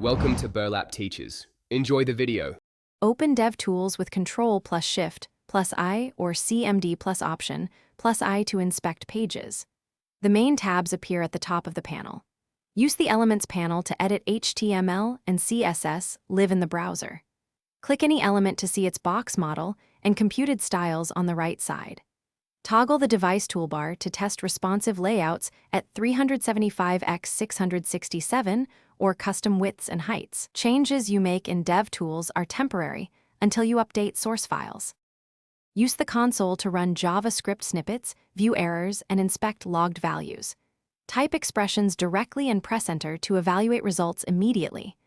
Welcome to Burlap Teachers. Enjoy the video. Open DevTools with Control plus Shift plus I or CMD plus Option plus I to inspect pages. The main tabs appear at the top of the panel. Use the Elements panel to edit HTML and CSS live in the browser. Click any element to see its box model and computed styles on the right side. Toggle the device toolbar to test responsive layouts at 375x 667 or custom widths and heights. Changes you make in DevTools are temporary until you update source files. Use the console to run JavaScript snippets, view errors, and inspect logged values. Type expressions directly and press Enter to evaluate results immediately.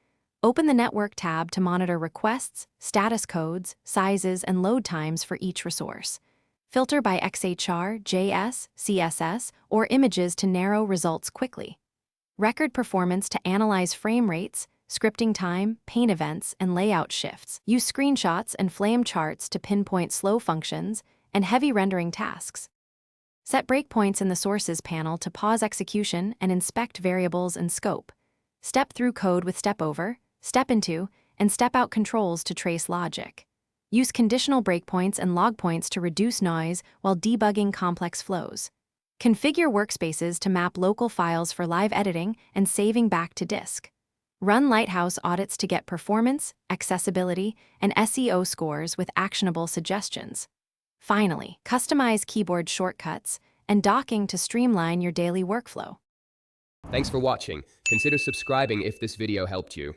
Open the Network tab to monitor requests, status codes, sizes, and load times for each resource. Filter by XHR, JS, CSS, or images to narrow results quickly. Record performance to analyze frame rates, scripting time, paint events, and layout shifts. Use screenshots and flame charts to pinpoint slow functions and heavy rendering tasks. Set breakpoints in the Sources panel to pause execution and inspect variables and scope. Step through code with step over, step into, and step out controls to trace logic. Use conditional breakpoints and log points to reduce noise while debugging complex flows. Configure workspaces to map local files for live editing and saving back to disk. Run Lighthouse audits to get performance, accessibility, and SEO scores with actionable suggestions. Finally, customize keyboard shortcuts and docking to streamline your daily workflow. Thanks for watching. Consider subscribing if this video helped you.